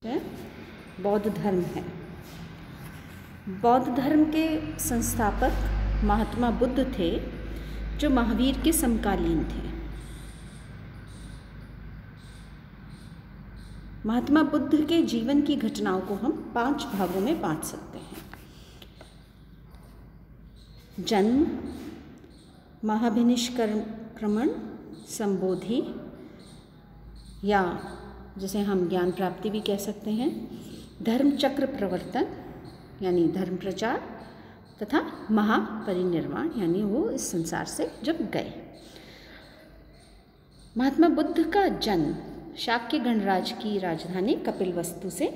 बौद्ध धर्म है। बौद्ध धर्म के संस्थापक महात्मा बुद्ध थे, जो महावीर के समकालीन थे। महात्मा बुद्ध के जीवन की घटनाओं को हम 5 भागों में बांट सकते हैं। जन्म, महाभिनिष्क्रमण, संबोधि या जिसे हम ज्ञान प्राप्ति भी कह सकते हैं, धर्म चक्र प्रवर्तन यानी धर्म प्रचार, तथा महापरिनिर्वाण यानी वो इस संसार से जब गए। महात्मा बुद्ध का जन्म शाक्य गणराज्य की राजधानी कपिलवस्तु से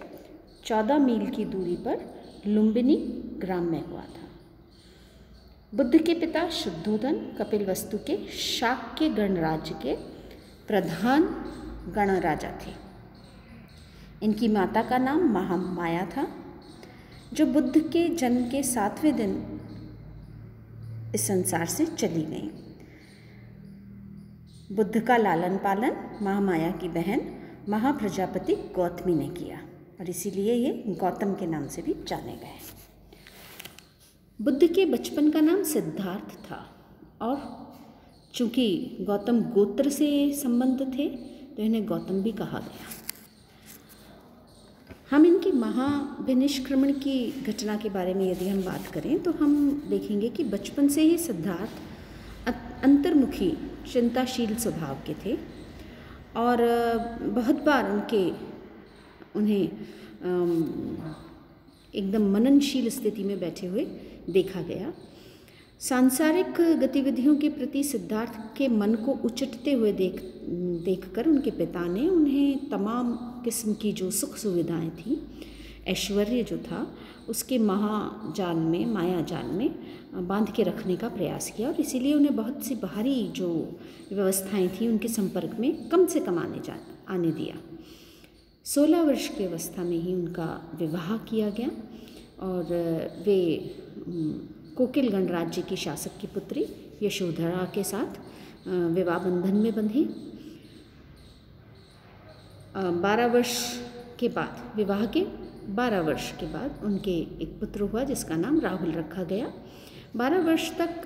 14 मील की दूरी पर लुम्बिनी ग्राम में हुआ था। बुद्ध के पिता शुद्धोदन कपिलवस्तु के शाक्य गणराज्य के प्रधान गणराजा थे। इनकी माता का नाम महामाया था, जो बुद्ध के जन्म के 7वें दिन इस संसार से चली गई। बुद्ध का लालन पालन महामाया की बहन महाप्रजापति गौतमी ने किया और इसीलिए ये गौतम के नाम से भी जाने गए। बुद्ध के बचपन का नाम सिद्धार्थ था और चूंकि गौतम गोत्र से संबंध थे तो इन्हें गौतम भी कहा गया। हम इनकी महाभिनिष्क्रमण की घटना के बारे में यदि हम बात करें तो हम देखेंगे कि बचपन से ही सिद्धार्थ अंतर्मुखी चिंताशील स्वभाव के थे और बहुत बार उन्हें एकदम मननशील स्थिति में बैठे हुए देखा गया। सांसारिक गतिविधियों के प्रति सिद्धार्थ के मन को उचटते हुए देखकर उनके पिता ने उन्हें तमाम किस्म की जो सुख सुविधाएं थी, ऐश्वर्य जो था, उसके माया जाल में बांध के रखने का प्रयास किया और इसीलिए उन्हें बहुत सी बाहरी जो व्यवस्थाएं थी उनके संपर्क में कम से कम आने दिया। 16 वर्ष की अवस्था में ही उनका विवाह किया गया और वे कोकिल गणराज्य की शासक की पुत्री यशोधरा के साथ विवाह बंधन में बंधे। 12 वर्ष के बाद, विवाह के 12 वर्ष के बाद उनके एक पुत्र हुआ जिसका नाम राहुल रखा गया। 12 वर्ष तक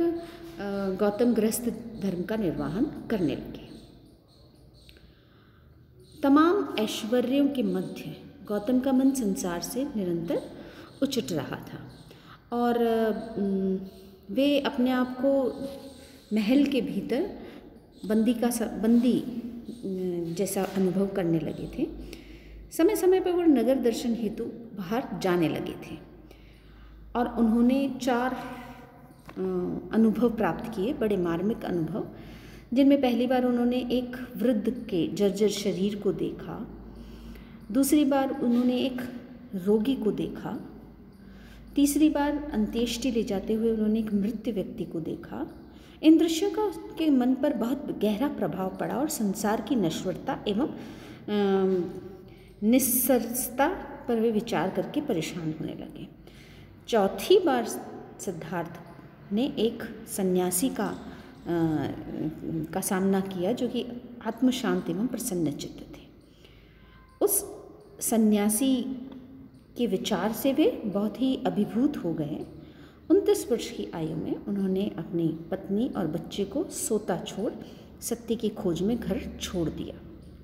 गौतम गृहस्थ धर्म का निर्वाहन करने लगे। तमाम ऐश्वर्यों के मध्य गौतम का मन संसार से निरंतर उचट रहा था और वे अपने आप को महल के भीतर बंदी जैसा अनुभव करने लगे थे। समय समय पर वो नगर दर्शन हेतु बाहर जाने लगे थे और उन्होंने 4 अनुभव प्राप्त किए, बड़े मार्मिक अनुभव, जिनमें पहली बार उन्होंने एक वृद्ध के जर्जर शरीर को देखा, दूसरी बार उन्होंने एक रोगी को देखा, तीसरी बार अंत्येष्टि ले जाते हुए उन्होंने एक मृत व्यक्ति को देखा। इन दृश्यों का उनके मन पर बहुत गहरा प्रभाव पड़ा और संसार की नश्वरता एवं निस्सरता पर वे विचार करके परेशान होने लगे। चौथी बार सिद्धार्थ ने एक सन्यासी का सामना किया जो कि आत्मशांत एवं प्रसन्न चित्त थे। उस सन्यासी के विचार से वे बहुत ही अभिभूत हो गए। 29 वर्ष की आयु में उन्होंने अपनी पत्नी और बच्चे को सोता छोड़ सत्य की खोज में घर छोड़ दिया।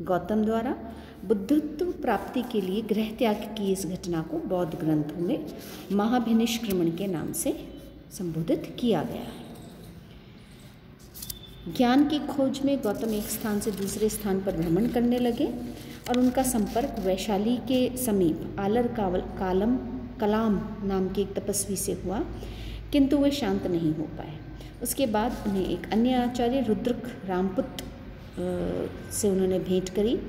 गौतम द्वारा बुद्धत्व प्राप्ति के लिए गृह त्याग की इस घटना को बौद्ध ग्रंथों में महाभिनिष्क्रमण के नाम से संबोधित किया गया है। ज्ञान की खोज में गौतम एक स्थान से दूसरे स्थान पर भ्रमण करने लगे और उनका संपर्क वैशाली के समीप आलर कलाम नाम के एक तपस्वी से हुआ, किंतु वे शांत नहीं हो पाए। उसके बाद उन्हें एक अन्य आचार्य रुद्रक रामपुत से उन्होंने भेंट करी।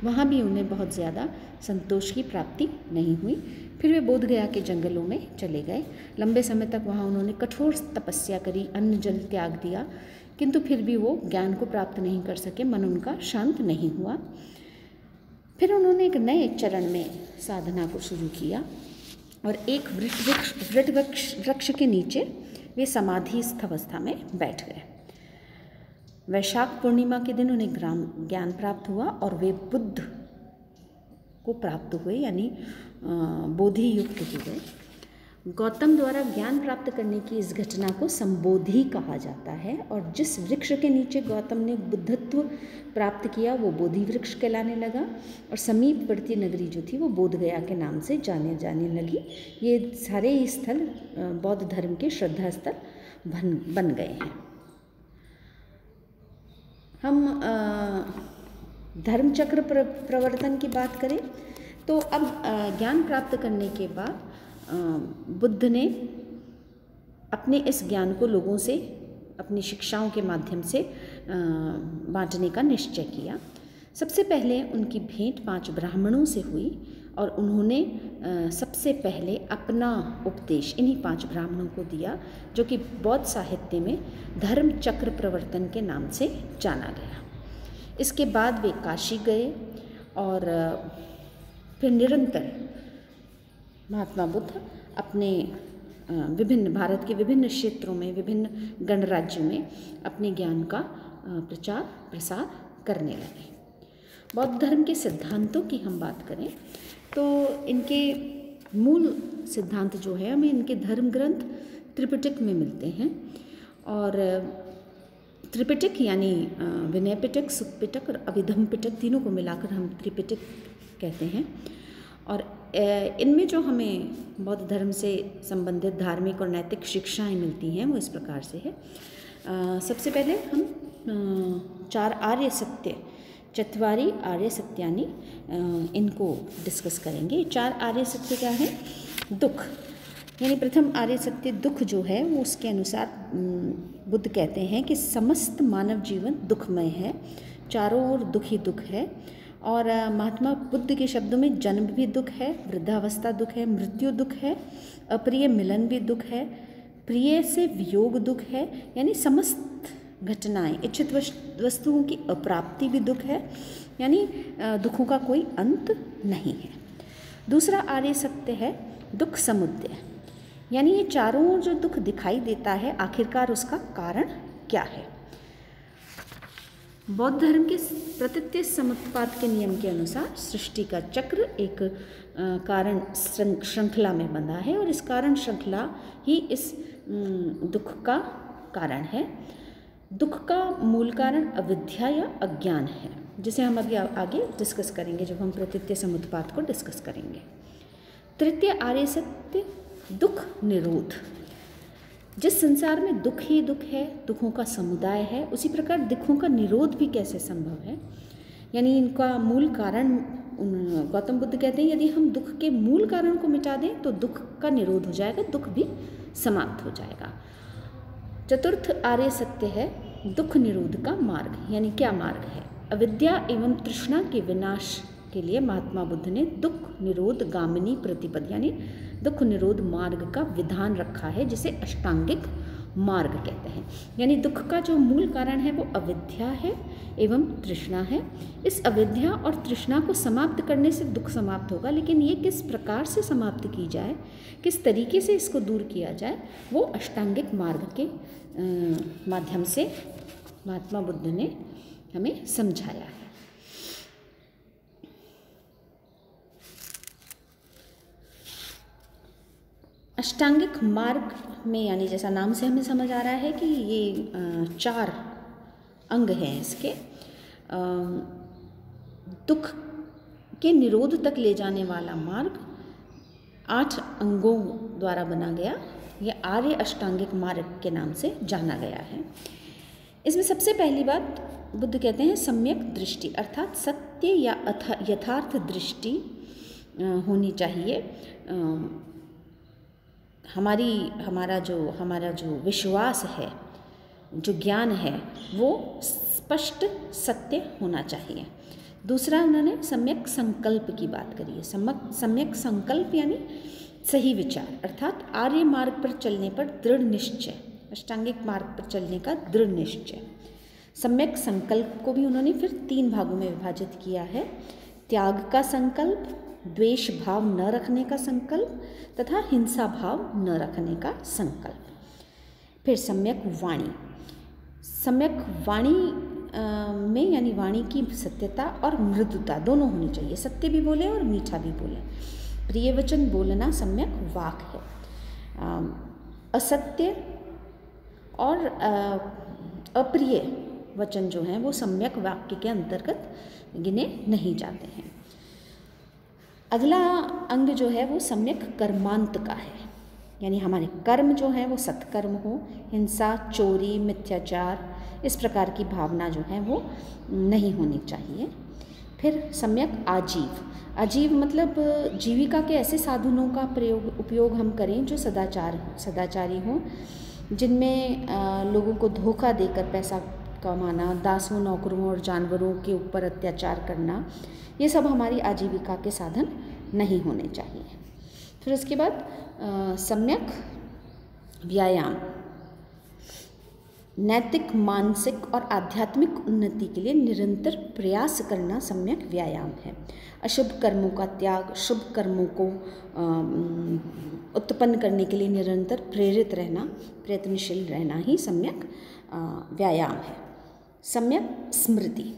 वहाँ भी उन्हें बहुत ज़्यादा संतोष की प्राप्ति नहीं हुई। फिर वे बोध गया के जंगलों में चले गए। लंबे समय तक वहाँ उन्होंने कठोर तपस्या करी, अन्न जल त्याग दिया, किंतु फिर भी वो ज्ञान को प्राप्त नहीं कर सके, मन उनका शांत नहीं हुआ। फिर उन्होंने एक नए चरण में साधना को शुरू किया और एक वृक्ष के नीचे वे समाधिस्थ अवस्था में बैठ गए। वैशाख पूर्णिमा के दिन उन्हें ज्ञान प्राप्त हुआ और वे बुद्ध को प्राप्त हुए, यानी बोधि युक्त हुए। गौतम द्वारा ज्ञान प्राप्त करने की इस घटना को संबोधि कहा जाता है, और जिस वृक्ष के नीचे गौतम ने बुद्धत्व प्राप्त किया वो बोधि वृक्ष कहलाने लगा, और समीपवर्ती नगरी जो थी वो बोधगया के नाम से जाने लगी। ये सारे ही स्थल बौद्ध धर्म के श्रद्धा स्थल बन गए हैं। हम धर्मचक्र प्रवर्तन की बात करें तो अब ज्ञान प्राप्त करने के बाद बुद्ध ने अपने इस ज्ञान को लोगों से अपनी शिक्षाओं के माध्यम से बांटने का निश्चय किया। सबसे पहले उनकी भेंट 5 ब्राह्मणों से हुई, और उन्होंने सबसे पहले अपना उपदेश इन्हीं 5 ब्राह्मणों को दिया, जो कि बौद्ध साहित्य में धर्मचक्र प्रवर्तन के नाम से जाना गया। इसके बाद वे काशी गए, और फिर निरंतर महात्मा बुद्ध अपने विभिन्न भारत के विभिन्न क्षेत्रों में, विभिन्न गणराज्यों में अपने ज्ञान का प्रचार प्रसार करने लगे। बौद्ध धर्म के सिद्धांतों की हम बात करें तो इनके मूल सिद्धांत जो है हमें इनके धर्म ग्रंथ त्रिपिटक में मिलते हैं, और त्रिपिटक यानी विनय पिटक, सुत्त पिटक और अभिधम्म पिटक, तीनों को मिलाकर हम त्रिपिटक कहते हैं। और इनमें जो हमें बौद्ध धर्म से संबंधित धार्मिक और नैतिक शिक्षाएं मिलती हैं वो इस प्रकार से है। सबसे पहले हम 4 आर्य सत्य, चत्वारि आर्य सत्यानि, इनको डिस्कस करेंगे। 4 आर्य सत्य क्या है? दुख, यानी प्रथम आर्य सत्य दुख जो है वो उसके अनुसार बुद्ध कहते हैं कि समस्त मानव जीवन दुखमय है, चारों ओर दुख ही दुख है। और महात्मा बुद्ध के शब्दों में जन्म भी दुख है, वृद्धावस्था दुख है, मृत्यु दुख है, अप्रिय मिलन भी दुख है, प्रिय से वियोग दुख है, यानी समस्त घटनाएं, इच्छित वस्तुओं की अप्राप्ति भी दुख है, यानी दुखों का कोई अंत नहीं है। दूसरा आर्य सत्य है दुख समुदय, यानी ये चारों ओर जो दुख दिखाई देता है आखिरकार उसका कारण क्या है। बौद्ध धर्म के प्रतीत्य समुत्पाद के नियम के अनुसार सृष्टि का चक्र एक कारण श्रृंखला में बंधा है, और इस कारण श्रृंखला ही इस दुख का कारण है। दुख का मूल कारण अविद्या या अज्ञान है, जिसे हम अभी आगे डिस्कस करेंगे जब हम प्रतीत्य समुत्पाद को डिस्कस करेंगे। तृतीय आर्य सत्य दुख निरोध, जिस संसार में दुख ही दुख है, दुखों का समुदाय है, उसी प्रकार दुखों का निरोध भी कैसे संभव है, यानी इनका मूल कारण गौतम बुद्ध कहते हैं यदि हम दुख के मूल कारण को मिटा दें तो दुख का निरोध हो जाएगा, दुख भी समाप्त हो जाएगा। चतुर्थ आर्य सत्य है दुख निरोध का मार्ग, यानी क्या मार्ग है? अविद्या एवं तृष्णा के विनाश के लिए महात्मा बुद्ध ने दुख निरोध गामिनी प्रतिपद, यानी दुख निरोध मार्ग का विधान रखा है, जिसे अष्टांगिक मार्ग कहते हैं। यानी दुख का जो मूल कारण है वो अविद्या है एवं तृष्णा है। इस अविद्या और तृष्णा को समाप्त करने से दुख समाप्त होगा, लेकिन ये किस प्रकार से समाप्त की जाए, किस तरीके से इसको दूर किया जाए, वो अष्टांगिक मार्ग के माध्यम से महात्मा बुद्ध ने हमें समझाया है। अष्टांगिक मार्ग में, यानी जैसा नाम से हमें समझ आ रहा है कि ये 4 अंग हैं इसके, दुख के निरोध तक ले जाने वाला मार्ग 8 अंगों द्वारा बना गया, यह आर्य अष्टांगिक मार्ग के नाम से जाना गया है। इसमें सबसे पहली बात बुद्ध कहते हैं सम्यक दृष्टि, अर्थात सत्य या यथार्थ दृष्टि होनी चाहिए। हमारा जो विश्वास है, जो ज्ञान है, वो स्पष्ट सत्य होना चाहिए। दूसरा उन्होंने सम्यक संकल्प की बात करी है। सम्यक संकल्प यानी सही विचार, अर्थात आर्य मार्ग पर चलने पर दृढ़ निश्चय, अष्टांगिक मार्ग पर चलने का दृढ़ निश्चय। सम्यक संकल्प को भी उन्होंने फिर 3 भागों में विभाजित किया है, त्याग का संकल्प, द्वेष भाव न रखने का संकल्प तथा हिंसा भाव न रखने का संकल्प। फिर सम्यक वाणी। सम्यक वाणी में यानी वाणी की सत्यता और मृदुता दोनों होनी चाहिए, सत्य भी बोले और मीठा भी बोले। प्रिय वचन बोलना सम्यक वाक है। असत्य और अप्रिय वचन जो हैं वो सम्यक वाक्य के अंतर्गत गिने नहीं जाते हैं। अगला अंग जो है वो सम्यक कर्मांत का है, यानी हमारे कर्म जो हैं वो सत्कर्म हो, हिंसा, चोरी, मिथ्याचार इस प्रकार की भावना जो है वो नहीं होनी चाहिए। फिर सम्यक आजीव। आजीव मतलब जीविका के ऐसे साधनों का उपयोग हम करें जो सदाचारी हों, जिनमें लोगों को धोखा देकर पैसा कमाना, दासों, नौकरों और जानवरों के ऊपर अत्याचार करना, ये सब हमारी आजीविका के साधन नहीं होने चाहिए। फिर उसके बाद सम्यक व्यायाम। नैतिक, मानसिक और आध्यात्मिक उन्नति के लिए निरंतर प्रयास करना सम्यक व्यायाम है। अशुभ कर्मों का त्याग, शुभ कर्मों को उत्पन्न करने के लिए निरंतर प्रेरित रहना, प्रयत्नशील रहना ही सम्यक व्यायाम है। सम्यक स्मृति।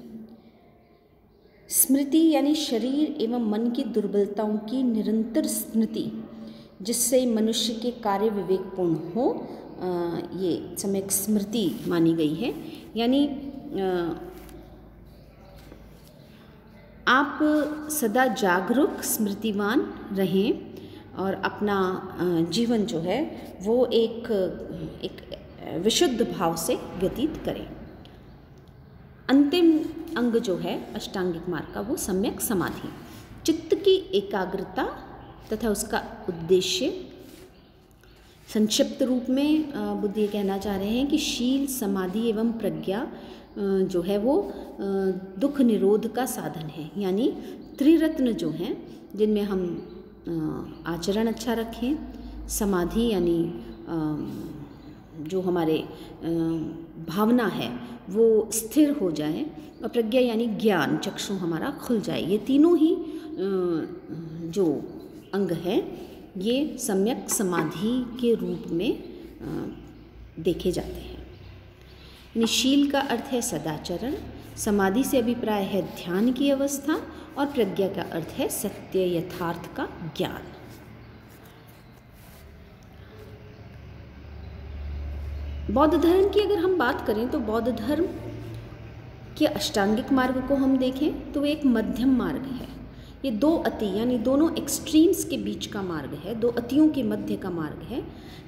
स्मृति यानी शरीर एवं मन की दुर्बलताओं की निरंतर स्मृति, जिससे मनुष्य के कार्य विवेकपूर्ण हो, ये सम्यक स्मृति मानी गई है। यानी आप सदा जागरूक, स्मृतिवान रहें और अपना जीवन जो है वो एक विशुद्ध भाव से व्यतीत करें। अंतिम अंग जो है अष्टांगिक मार्ग का वो सम्यक समाधि। चित्त की एकाग्रता तथा उसका उद्देश्य। संक्षिप्त रूप में बुद्ध ये कहना चाह रहे हैं कि शील, समाधि एवं प्रज्ञा जो है वो दुख निरोध का साधन है। यानी त्रिरत्न जो हैं जिनमें हम आचरण अच्छा रखें, समाधि यानी जो हमारे भावना है वो स्थिर हो जाए, और प्रज्ञा यानी ज्ञान, चक्षु हमारा खुल जाए। ये तीनों ही जो अंग हैं ये सम्यक समाधि के रूप में देखे जाते हैं। शील का अर्थ है सदाचरण, समाधि से अभिप्राय है ध्यान की अवस्था, और प्रज्ञा का अर्थ है सत्य यथार्थ का ज्ञान। बौद्ध धर्म की अगर हम बात करें तो बौद्ध धर्म के अष्टांगिक मार्ग को हम देखें तो एक मध्यम मार्ग है। ये दो अति यानी दोनों एक्सट्रीम्स के बीच का मार्ग है, दो अतियों के मध्य का मार्ग है,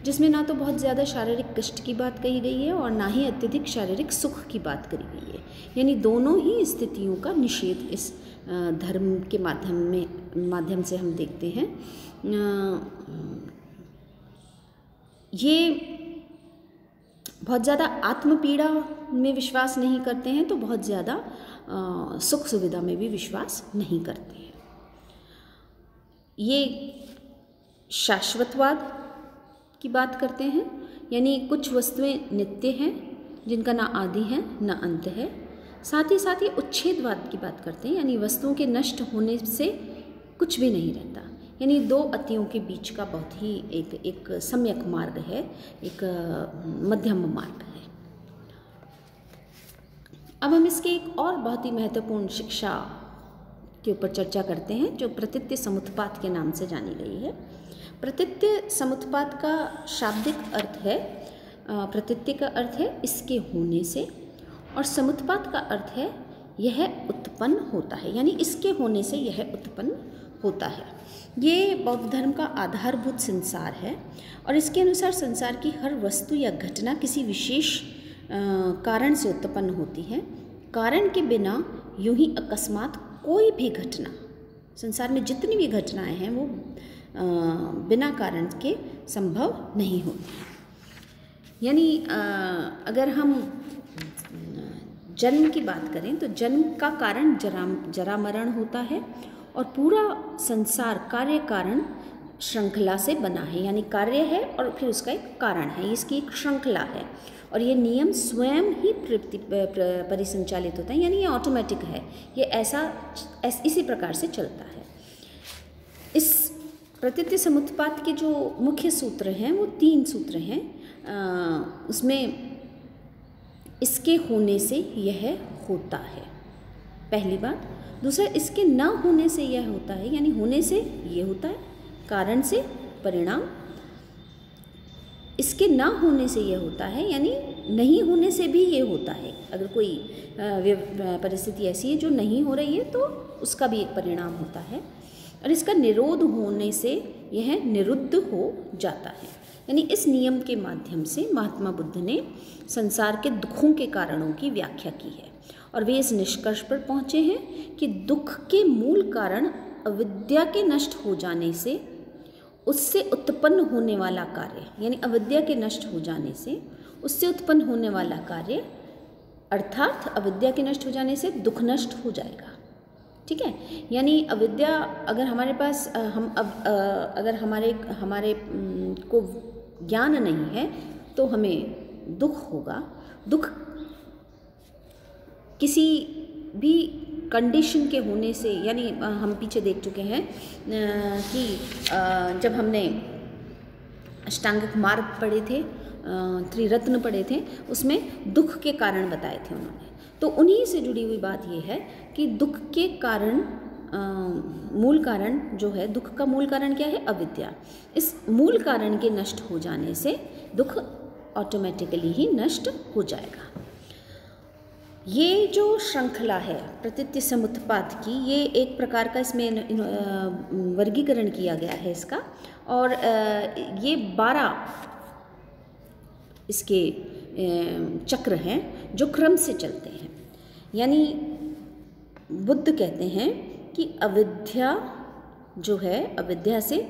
जिसमें ना तो बहुत ज़्यादा शारीरिक कष्ट की बात कही गई है और ना ही अत्यधिक शारीरिक सुख की बात करी गई है। यानी दोनों ही स्थितियों का निषेध इस धर्म के माध्यम से हम देखते हैं। ये बहुत ज़्यादा आत्मपीड़ा में विश्वास नहीं करते हैं तो बहुत ज़्यादा सुख सुविधा में भी विश्वास नहीं करते हैं। ये शाश्वतवाद की बात करते हैं, यानी कुछ वस्तुएं नित्य हैं जिनका ना आदि है ना अंत है। साथ ही उच्छेदवाद की बात करते हैं, यानी वस्तुओं के नष्ट होने से कुछ भी नहीं रहता। यानी दो अतियों के बीच का बहुत ही एक सम्यक मार्ग है, एक मध्यम मार्ग है। अब हम इसके एक और बहुत ही महत्वपूर्ण शिक्षा के ऊपर चर्चा करते हैं जो प्रतीत्य समुत्पात के नाम से जानी गई है। प्रतीत्य समुत्पात का शाब्दिक अर्थ है, प्रतीत्य का अर्थ है इसके होने से, और समुत्पात का अर्थ है यह उत्पन्न होता है, यानी इसके होने से यह उत्पन्न होता है। ये बौद्ध धर्म का आधारभूत संसार है और इसके अनुसार संसार की हर वस्तु या घटना किसी विशेष कारण से उत्पन्न होती है। कारण के बिना यूं ही अकस्मात कोई भी घटना, संसार में जितनी भी घटनाएं हैं वो बिना कारण के संभव नहीं होती। यानी अगर हम जन्म की बात करें तो जन्म का कारण जरा मरण होता है और पूरा संसार कार्य कारण श्रृंखला से बना है, यानी कार्य है और फिर उसका एक कारण है, इसकी एक श्रृंखला है और ये नियम स्वयं ही परिसंचालित होता है, यानी ये ऑटोमेटिक है, ये इसी प्रकार से चलता है। इस प्रतीत्य समुत्पात के जो मुख्य सूत्र हैं वो 3 सूत्र हैं। उसमें इसके होने से यह होता है, पहली बात। दूसरा, इसके ना होने से यह होता है, यानी होने से ये होता है, कारण से परिणाम। इसके ना होने से यह होता है, यानी नहीं होने से भी ये होता है। अगर कोई परिस्थिति ऐसी है जो नहीं हो रही है तो उसका भी एक परिणाम होता है। और इसका निरोध होने से यह निरुद्ध हो जाता है। यानी इस नियम के माध्यम से महात्मा बुद्ध ने संसार के दुखों के कारणों की व्याख्या की है और वे इस निष्कर्ष पर पहुँचे हैं कि दुख के मूल कारण अविद्या के नष्ट हो जाने से उससे उत्पन्न होने वाला कार्य, यानी अविद्या के नष्ट हो जाने से उससे उत्पन्न होने वाला कार्य, अर्थात अविद्या के नष्ट हो जाने से दुख नष्ट हो जाएगा। ठीक है, यानी अविद्या अगर हमारे पास अगर हमारे को ज्ञान नहीं है तो हमें दुख होगा। दुख किसी भी कंडीशन के होने से, यानी हम पीछे देख चुके हैं कि जब हमने अष्टांगिक मार्ग पढ़े थे, त्रिरत्न पढ़े थे, उसमें दुख के कारण बताए थे उन्होंने। तो उन्हीं से जुड़ी हुई बात ये है कि दुख के कारण, मूल कारण जो है, दुख का मूल कारण क्या है? अविद्या। इस मूल कारण के नष्ट हो जाने से दुख ऑटोमेटिकली ही नष्ट हो जाएगा। ये जो श्रृंखला है प्रतीत्य समुत्पाद की, ये एक प्रकार का इसमें वर्गीकरण किया गया है इसका। और ये 12 इसके चक्र हैं जो क्रम से चलते हैं। यानी बुद्ध कहते हैं कि अविद्या जो है, अविद्या से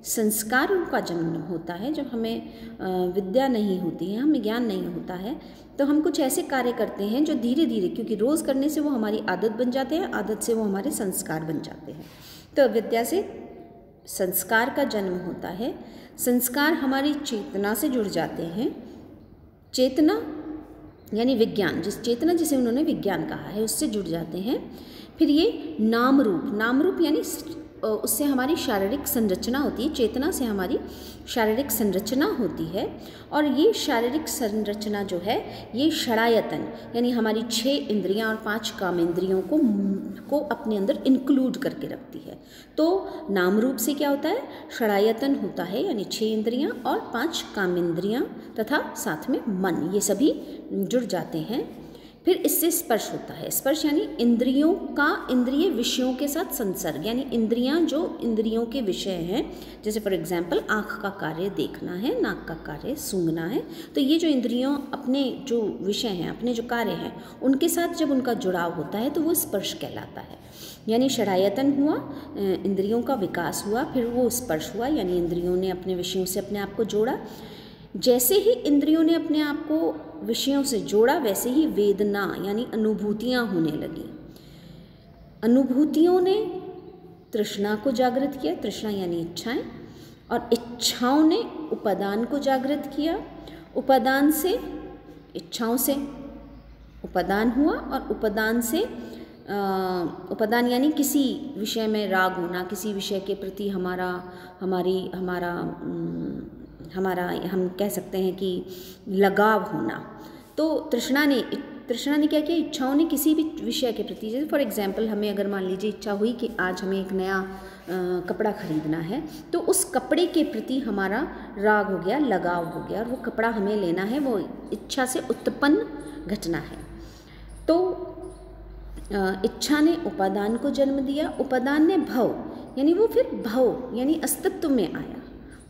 संस्कारों का जन्म होता है। जब हमें विद्या नहीं होती है, हमें ज्ञान नहीं होता है, तो हम कुछ ऐसे कार्य करते हैं जो धीरे धीरे, क्योंकि रोज़ करने से वो हमारी आदत बन जाते हैं, आदत से वो हमारे संस्कार बन जाते हैं। तो अविद्या से संस्कार का जन्म होता है। संस्कार हमारी चेतना से जुड़ जाते हैं। चेतना यानी विज्ञान, जिस चेतना जिसे उन्होंने विज्ञान कहा है, उससे जुड़ जाते हैं। फिर ये नाम रूप यानी उससे हमारी शारीरिक संरचना होती है। चेतना से हमारी शारीरिक संरचना होती है। और ये शारीरिक संरचना जो है, ये षडायतन यानी हमारी 6 इंद्रियां और 5 कामेंद्रियों को अपने अंदर इंक्लूड करके रखती है। तो नाम रूप से क्या होता है? षडायतन होता है, यानी 6 इंद्रियां और 5 कामेंद्रियां तथा साथ में मन, ये सभी जुड़ जाते हैं। फिर इससे स्पर्श होता है। स्पर्श यानी इंद्रियों का इंद्रिय विषयों के साथ संसर्ग, यानी इंद्रियां जो इंद्रियों के विषय हैं, जैसे फॉर एग्जांपल आँख का कार्य देखना है, नाक का कार्य सूंघना है। तो ये जो इंद्रियों अपने जो विषय हैं, अपने जो कार्य हैं, उनके साथ जब उनका जुड़ाव होता है तो वो स्पर्श कहलाता है। यानी षडायतन हुआ, इंद्रियों का विकास हुआ, फिर वो स्पर्श हुआ, यानी इंद्रियों ने अपने विषयों से अपने आप को जोड़ा। जैसे ही इंद्रियों ने अपने आप को विषयों से जोड़ा, वैसे ही वेदना यानी अनुभूतियाँ होने लगी। अनुभूतियों ने तृष्णा को जागृत किया, तृष्णा यानी इच्छाएं, और इच्छाओं ने उपादान को जागृत किया। उपादान से, इच्छाओं से उपादान हुआ, और उपादान से उपादान यानी किसी विषय में राग होना, किसी विषय के प्रति हमारा हम कह सकते हैं कि लगाव होना। तो तृष्णा ने क्या किया? इच्छाओं ने किसी भी विषय के प्रति, जैसे फॉर एग्जांपल हमें अगर मान लीजिए इच्छा हुई कि आज हमें एक नया कपड़ा खरीदना है, तो उस कपड़े के प्रति हमारा राग हो गया, लगाव हो गया, और वो कपड़ा हमें लेना है, वो इच्छा से उत्पन्न घटना है। तो इच्छा ने उपादान को जन्म दिया, उपादान ने भव यानी वो फिर भव यानी अस्तित्व में आया।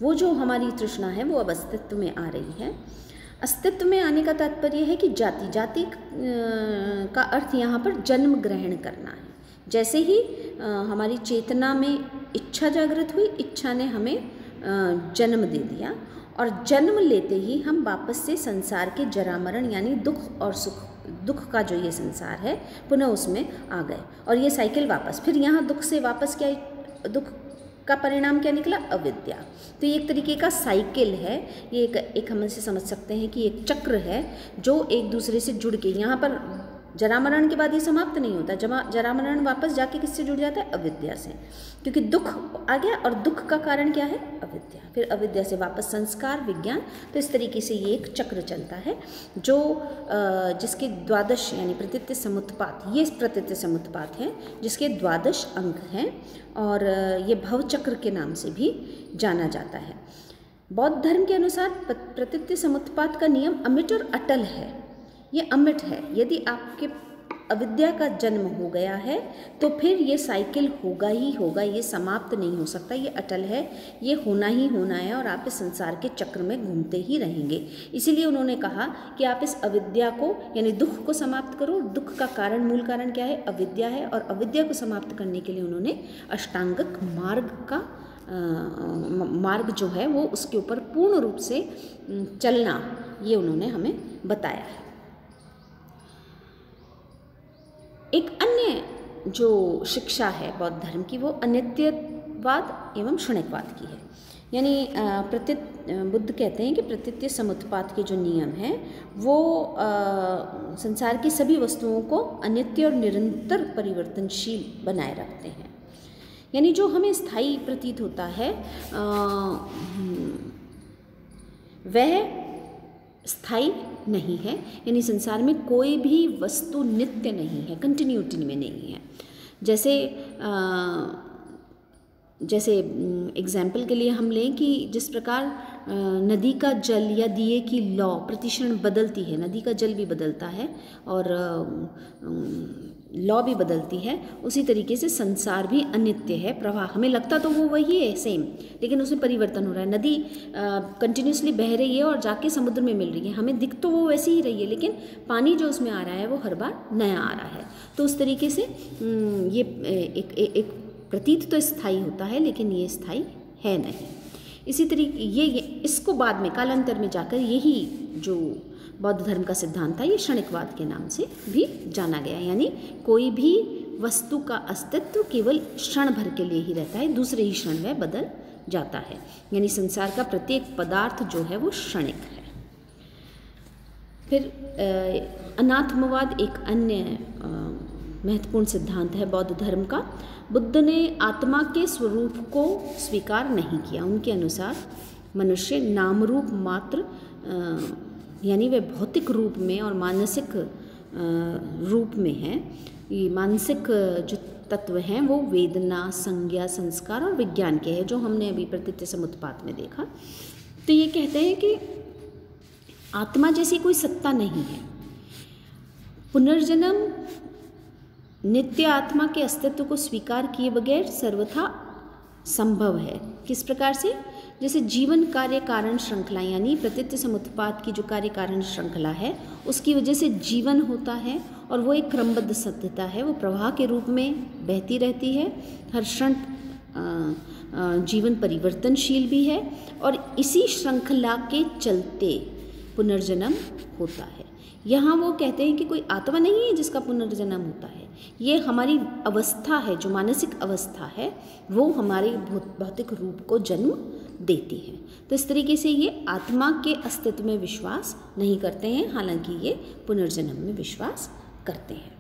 वो जो हमारी तृष्णा है वो अब अस्तित्व में आ रही है। अस्तित्व में आने का तात्पर्य है कि जाति का अर्थ यहाँ पर जन्म ग्रहण करना है। जैसे ही हमारी चेतना में इच्छा जागृत हुई, इच्छा ने हमें जन्म दे दिया, और जन्म लेते ही हम वापस से संसार के जरा मरण यानी दुख और सुख, दुख का जो ये संसार है, पुनः उसमें आ गए। और ये साइकिल वापस, फिर यहाँ दुख से वापस क्या, दुख का परिणाम क्या निकला? अविद्या। तो ये एक तरीके का साइकिल है, ये एक हम इसे समझ सकते हैं कि एक चक्र है जो एक दूसरे से जुड़ के, यहाँ पर जरा मरण के बाद ये समाप्त नहीं होता। जरा मरण वापस जाके किससे जुड़ जाता है? अविद्या से, क्योंकि दुख आ गया और दुख का कारण क्या है? अविद्या। फिर अविद्या से वापस संस्कार, विज्ञान। तो इस तरीके से ये एक चक्र चलता है जो जिसके द्वादश यानी प्रतीत्य समुत्पात, ये प्रतीत्य समुत्पात है जिसके द्वादश अंग हैं और ये भवचक्र के नाम से भी जाना जाता है। बौद्ध धर्म के अनुसार प्रतीत्य समुत्पात का नियम अमिट और अटल है। ये अमिट है। यदि आपके अविद्या का जन्म हो गया है तो फिर ये साइकिल होगा ही होगा, ये समाप्त नहीं हो सकता, ये अटल है, ये होना ही होना है और आप इस संसार के चक्र में घूमते ही रहेंगे। इसीलिए उन्होंने कहा कि आप इस अविद्या को यानी दुख को समाप्त करो। दुख का कारण, मूल कारण क्या है? अविद्या है। और अविद्या को समाप्त करने के लिए उन्होंने अष्टांगिक मार्ग का मार्ग जो है वो उसके ऊपर पूर्ण रूप से चलना, ये उन्होंने हमें बताया है। एक अन्य जो शिक्षा है बौद्ध धर्म की वो अनित्यवाद एवं क्षणिकवाद की है। यानी बुद्ध कहते हैं कि प्रतीत्य समुत्पात के जो नियम हैं वो संसार की सभी वस्तुओं को अनित्य और निरंतर परिवर्तनशील बनाए रखते हैं। यानी जो हमें स्थायी प्रतीत होता है वह स्थायी नहीं है। यानी संसार में कोई भी वस्तु नित्य नहीं है, कंटिन्यूटी में नहीं है। जैसे एग्जाम्पल के लिए हम लें कि जिस प्रकार नदी का जल या दिए की लौ प्रतिक्षण बदलती है, नदी का जल भी बदलता है और लौ भी बदलती है, उसी तरीके से संसार भी अनित्य है। प्रवाह हमें लगता तो वो वही है सेम, लेकिन उसमें परिवर्तन हो रहा है। नदी कंटिन्यूसली बह रही है और जाके समुद्र में मिल रही है, हमें दिख तो वो वैसी ही रही है, लेकिन पानी जो उसमें आ रहा है वो हर बार नया आ रहा है। तो उस तरीके से ये एक प्रतीत तो स्थायी होता है लेकिन ये स्थायी है नहीं। इसी तरीके ये इसको बाद में कालांतर में जाकर यही जो बौद्ध धर्म का सिद्धांत था ये क्षणिकवाद के नाम से भी जाना गया। यानी कोई भी वस्तु का अस्तित्व केवल क्षण भर के लिए ही रहता है, दूसरे ही क्षण वह बदल जाता है। यानी संसार का प्रत्येक पदार्थ जो है वो क्षणिक है। फिर अनात्मवाद एक अन्य महत्वपूर्ण सिद्धांत है बौद्ध धर्म का। बुद्ध ने आत्मा के स्वरूप को स्वीकार नहीं किया। उनके अनुसार मनुष्य नाम रूप मात्र यानी वे भौतिक रूप में और मानसिक रूप में है। ये मानसिक जो तत्व हैं वो वेदना, संज्ञा, संस्कार और विज्ञान के हैं, जो हमने अभी प्रतीत्य समुत्पात में देखा। तो ये कहते हैं कि आत्मा जैसी कोई सत्ता नहीं है। पुनर्जन्म नित्य आत्मा के अस्तित्व को स्वीकार किए बगैर सर्वथा संभव है। किस प्रकार से? जैसे जीवन कार्य कारण श्रृंखला यानी प्रतीत्य समुत्पात की जो कार्य कारण श्रृंखला है उसकी वजह से जीवन होता है और वो एक क्रमबद्ध सत्यता है, वो प्रवाह के रूप में बहती रहती है। हर क्षण जीवन परिवर्तनशील भी है और इसी श्रृंखला के चलते पुनर्जन्म होता है। यहाँ वो कहते हैं कि कोई आत्मा नहीं है जिसका पुनर्जन्म होता है, ये हमारी अवस्था है, जो मानसिक अवस्था है वो हमारे भौतिक रूप को जन्म देती है। तो इस तरीके से ये आत्मा के अस्तित्व में विश्वास नहीं करते हैं, हालांकि ये पुनर्जन्म में विश्वास करते हैं।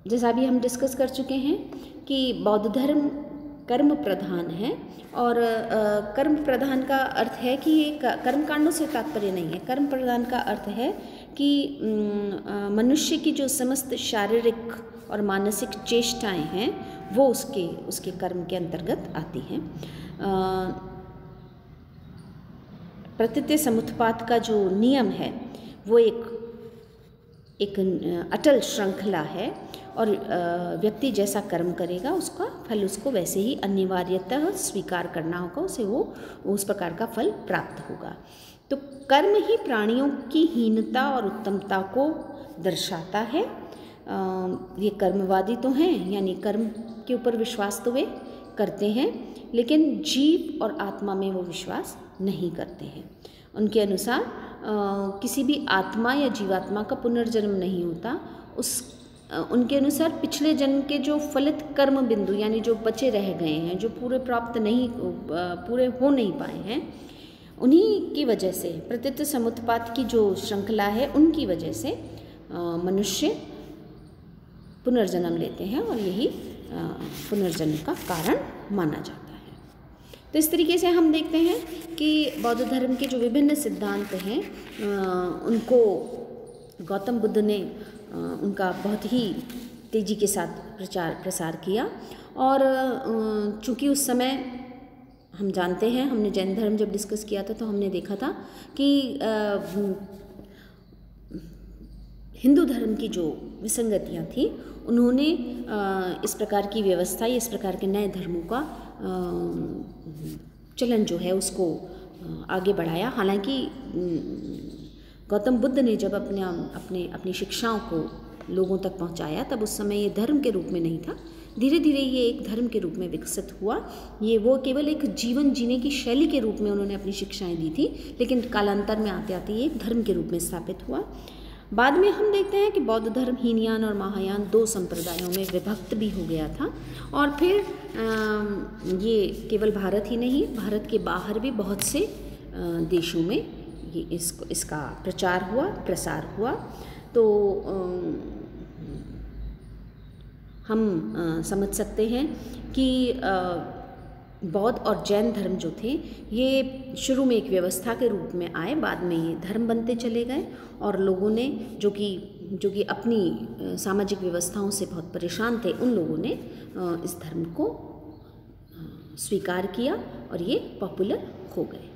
जैसा अभी हम डिस्कस कर चुके हैं कि बौद्ध धर्म कर्म प्रधान है और कर्म प्रधान का अर्थ है कि ये कर्म कांडों से तात्पर्य नहीं है। कर्म प्रधान का अर्थ है कि मनुष्य की जो समस्त शारीरिक और मानसिक चेष्टाएं हैं वो उसके कर्म के अंतर्गत आती हैं। प्रतीत्य समुत्पात का जो नियम है वो एक अटल श्रृंखला है और व्यक्ति जैसा कर्म करेगा उसका फल उसको वैसे ही अनिवार्यतः स्वीकार करना होगा, उसे वो उस प्रकार का फल प्राप्त होगा। तो कर्म ही प्राणियों की हीनता और उत्तमता को दर्शाता है। ये कर्मवादी तो हैं, यानी कर्म के ऊपर विश्वास तो वे करते हैं, लेकिन जीव और आत्मा में वो विश्वास नहीं करते हैं। उनके अनुसार किसी भी आत्मा या जीवात्मा का पुनर्जन्म नहीं होता। उनके अनुसार पिछले जन्म के जो फलित कर्म बिंदु यानी जो बचे रह गए हैं, जो पूरे हो नहीं पाए हैं, उन्हीं की वजह से, प्रतीत समुत्पात की जो श्रृंखला है उनकी वजह से मनुष्य पुनर्जन्म लेते हैं और यही पुनर्जन्म का कारण माना जाता है। तो इस तरीके से हम देखते हैं कि बौद्ध धर्म के जो विभिन्न सिद्धांत हैं उनको गौतम बुद्ध ने उनका बहुत ही तेज़ी के साथ प्रचार प्रसार किया। और चूँकि उस समय हम जानते हैं, हमने जैन धर्म जब डिस्कस किया था तो हमने देखा था कि हिंदू धर्म की जो विसंगतियाँ थी उन्होंने इस प्रकार की व्यवस्था या इस प्रकार के नए धर्मों का चलन जो है उसको आगे बढ़ाया। हालांकि गौतम बुद्ध ने जब अपनी शिक्षाओं को लोगों तक पहुंचाया तब उस समय ये धर्म के रूप में नहीं था, धीरे धीरे ये एक धर्म के रूप में विकसित हुआ। ये वो केवल एक जीवन जीने की शैली के रूप में उन्होंने अपनी शिक्षाएं दी थी, लेकिन कालांतर में आते आते ये एक धर्म के रूप में स्थापित हुआ। बाद में हम देखते हैं कि बौद्ध धर्म हीनयान और महायान 2 संप्रदायों में विभक्त भी हो गया था। और फिर ये केवल भारत ही नहीं, भारत के बाहर भी बहुत से देशों में ये इसका प्रचार हुआ, प्रसार हुआ। तो हम समझ सकते हैं कि बौद्ध और जैन धर्म जो थे ये शुरू में एक व्यवस्था के रूप में आए, बाद में ये धर्म बनते चले गए और लोगों ने जो कि अपनी सामाजिक व्यवस्थाओं से बहुत परेशान थे, उन लोगों ने इस धर्म को स्वीकार किया और ये पॉपुलर हो गए।